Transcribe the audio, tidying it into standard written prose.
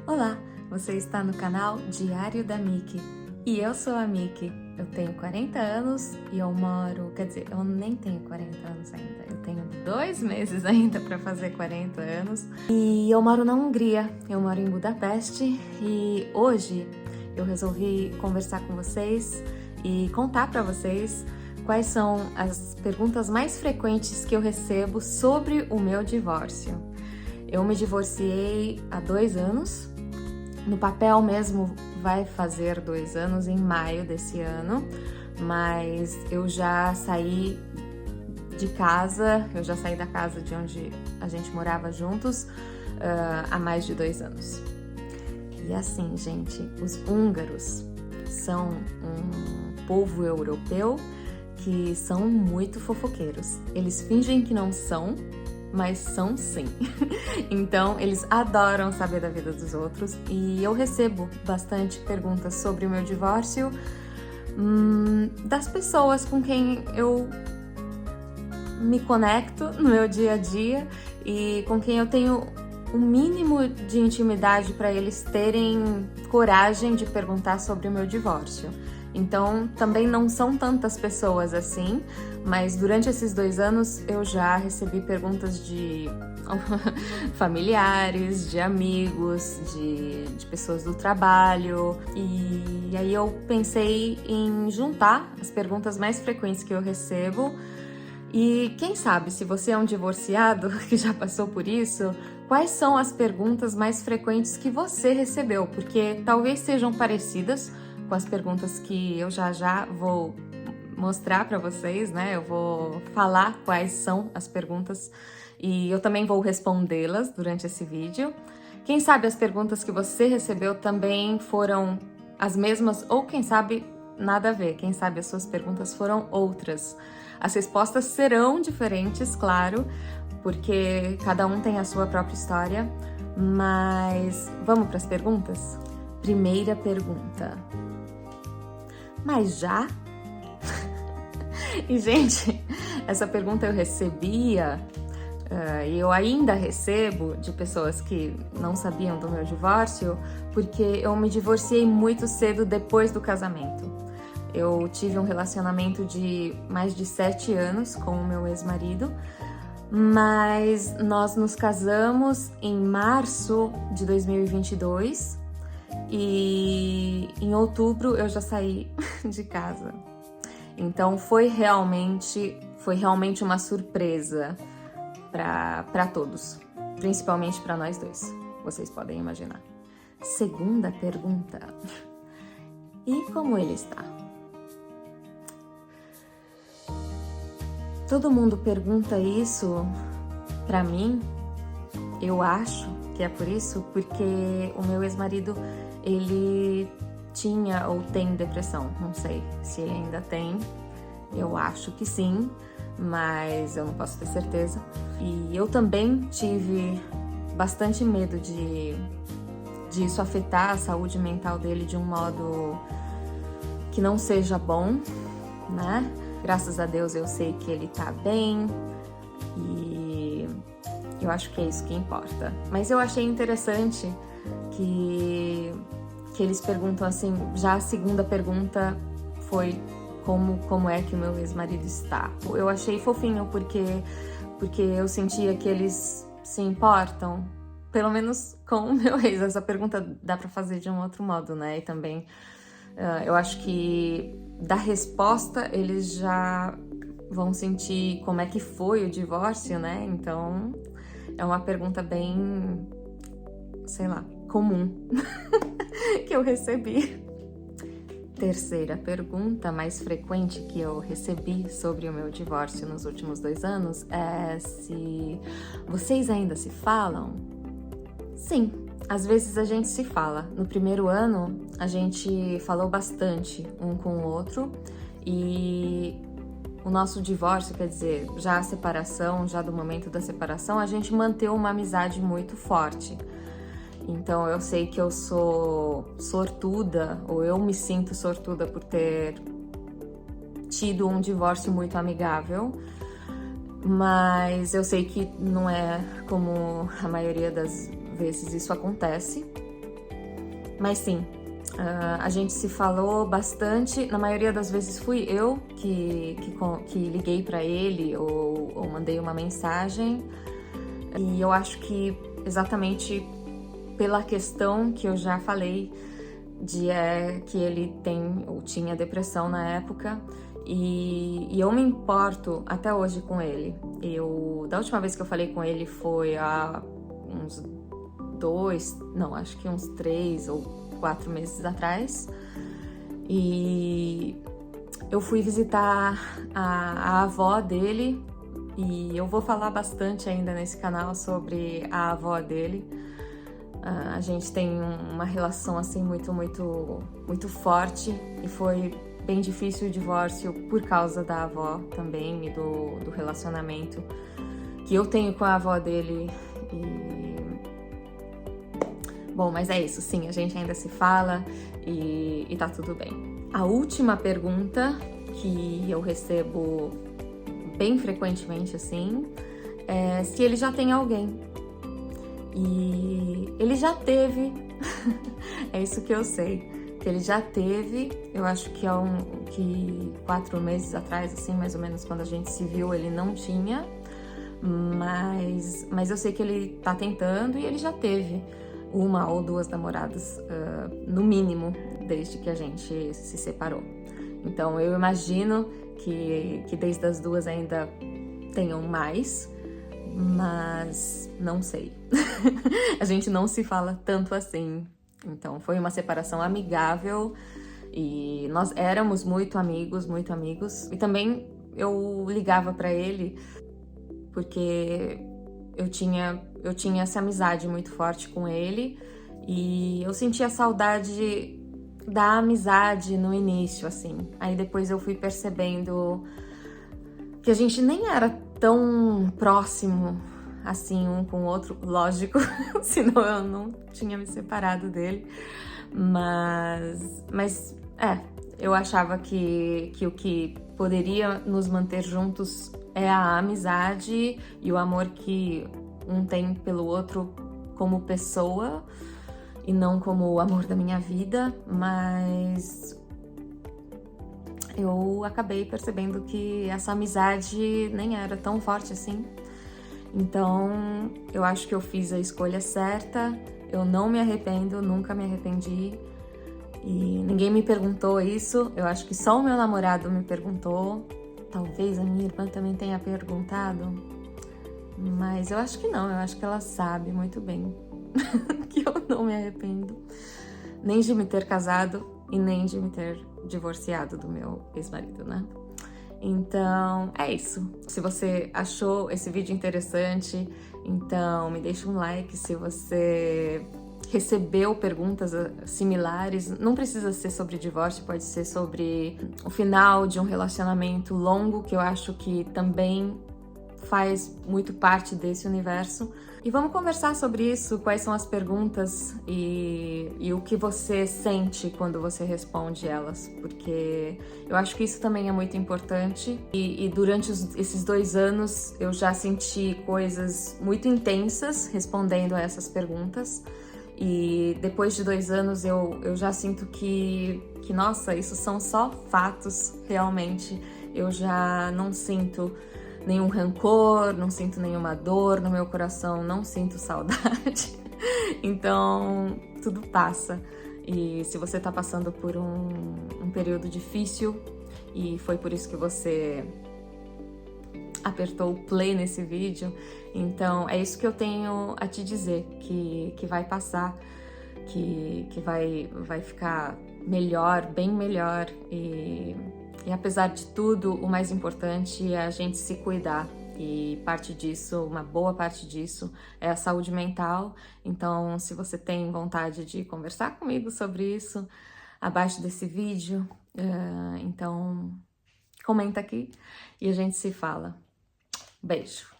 Olá, você está no canal Diário da Miki e eu sou a Miki. Eu tenho 40 anos e eu moro, eu nem tenho 40 anos ainda, eu tenho 2 meses ainda para fazer 40 anos e eu moro na Hungria, eu moro em Budapeste e hoje eu resolvi conversar com vocês e contar para vocês quais são as perguntas mais frequentes que eu recebo sobre o meu divórcio. Eu me divorciei há 2 anos. No papel mesmo vai fazer 2 anos, em maio desse ano, mas eu já saí de casa, eu já saí da casa de onde a gente morava juntos há mais de 2 anos. E assim, gente, os húngaros são um povo europeu que são muito fofoqueiros. Eles fingem que não são, mas são sim. Então, eles adoram saber da vida dos outros e eu recebo bastante perguntas sobre o meu divórcio das pessoas com quem eu me conecto no meu dia a dia e com quem eu tenho o mínimo de intimidade para eles terem coragem de perguntar sobre o meu divórcio. Então, também não são tantas pessoas assim, mas durante esses 2 anos eu já recebi perguntas de familiares, de amigos, de pessoas do trabalho. E aí eu pensei em juntar as perguntas mais frequentes que eu recebo. E quem sabe, se você é um divorciado que já passou por isso, quais são as perguntas mais frequentes que você recebeu? Porque talvez sejam parecidas com as perguntas que eu já vou mostrar para vocês, né? Eu vou falar quais são as perguntas e eu também vou respondê-las durante esse vídeo. Quem sabe as perguntas que você recebeu também foram as mesmas ou quem sabe nada a ver. Quem sabe as suas perguntas foram outras. As respostas serão diferentes, claro, porque cada um tem a sua própria história, mas vamos para as perguntas? Primeira pergunta. Mas já? E, gente, essa pergunta eu recebia e eu ainda recebo de pessoas que não sabiam do meu divórcio, porque eu me divorciei muito cedo depois do casamento. Eu tive um relacionamento de mais de 7 anos com o meu ex-marido, mas nós nos casamos em março de 2022 e em outubro eu já saí de casa. Então foi realmente uma surpresa para todos, principalmente para nós dois, vocês podem imaginar. Segunda pergunta. E como ele está? Todo mundo pergunta isso pra mim. Eu acho que é por isso, porque o meu ex-marido, ele tinha ou tem depressão. Não sei se ele ainda tem. Eu acho que sim, mas eu não posso ter certeza. E eu também tive bastante medo de isso afetar a saúde mental dele de um modo que não seja bom, né? Graças a Deus eu sei que ele tá bem e eu acho que é isso que importa. Mas eu achei interessante que eles perguntam assim, já a segunda pergunta foi como é que o meu ex-marido está. Eu achei fofinho porque eu sentia que eles se importam, pelo menos com o meu ex. Essa pergunta dá pra fazer de um outro modo, né? E também eu acho que da resposta eles já vão sentir como é que foi o divórcio, né? Então é uma pergunta bem, sei lá, comum que eu recebi. Terceira pergunta mais frequente que eu recebi sobre o meu divórcio nos últimos 2 anos é se vocês ainda se falam? Sim. Às vezes a gente se fala. No primeiro ano, a gente falou bastante um com o outro e o nosso divórcio, quer dizer, já a separação, já do momento da separação, a gente manteve uma amizade muito forte. Então eu sei que eu sou sortuda, ou eu me sinto sortuda por ter tido um divórcio muito amigável, mas eu sei que não é como a maioria das vezes isso acontece. Mas sim, a gente se falou bastante. Na maioria das vezes fui eu que liguei para ele ou mandei uma mensagem. E eu acho que exatamente pela questão que eu já falei de que ele tem ou tinha depressão na época, e eu me importo até hoje com ele. Da última vez que eu falei com ele foi há uns acho que uns 3 ou 4 meses atrás, e eu fui visitar a avó dele, e eu vou falar bastante ainda nesse canal sobre a avó dele. A gente tem uma relação assim muito forte, e foi bem difícil o divórcio por causa da avó também e do relacionamento que eu tenho com a avó dele. Bom, mas é isso, sim, a gente ainda se fala e tá tudo bem. A última pergunta que eu recebo bem frequentemente assim é se ele já tem alguém. E ele já teve, é isso que eu sei, que ele já teve. Eu acho que que 4 meses atrás, assim, mais ou menos, quando a gente se viu, ele não tinha, mas eu sei que ele tá tentando, e ele já teve 1 ou 2 namoradas, no mínimo, desde que a gente se separou. Então eu imagino que desde as 2 ainda tenham mais, mas não sei. A gente não se fala tanto assim. Então foi uma separação amigável, e nós éramos muito amigos. E também eu ligava pra ele porque eu tinha essa amizade muito forte com ele, e eu sentia saudade da amizade no início, assim. Aí depois eu fui percebendo que a gente nem era tão próximo assim um com o outro, lógico, senão eu não tinha me separado dele. Mas eu achava que o que poderia nos manter juntos é a amizade e o amor que um tem pelo outro como pessoa, e não como o amor da minha vida. Mas eu acabei percebendo que essa amizade nem era tão forte assim. Então, eu acho que eu fiz a escolha certa. Eu não me arrependo, nunca me arrependi. E ninguém me perguntou isso. Eu acho que só o meu namorado me perguntou. Talvez a minha irmã também tenha perguntado. Mas eu acho que não. Eu acho que ela sabe muito bem que eu não me arrependo. Nem de me ter casado e nem de me ter divorciado do meu ex-marido, né? Então, é isso. Se você achou esse vídeo interessante, então me deixa um like. Se você recebeu perguntas similares, não precisa ser sobre divórcio, pode ser sobre o final de um relacionamento longo, que eu acho que também faz muito parte desse universo. E vamos conversar sobre isso, quais são as perguntas e o que você sente quando você responde elas, porque eu acho que isso também é muito importante. E durante esses 2 anos eu já senti coisas muito intensas respondendo a essas perguntas, e depois de 2 anos eu já sinto que, nossa, isso são só fatos, realmente. Eu já não sinto nenhum rancor, não sinto nenhuma dor no meu coração, não sinto saudade. Então, tudo passa. E se você tá passando por um período difícil, e foi por isso que você apertou o play nesse vídeo, então é isso que eu tenho a te dizer, que vai passar, que vai ficar melhor, bem melhor. E apesar de tudo, o mais importante é a gente se cuidar. E parte disso, uma boa parte disso, é a saúde mental. Então, se você tem vontade de conversar comigo sobre isso, abaixo desse vídeo, então comenta aqui e a gente se fala. Beijo!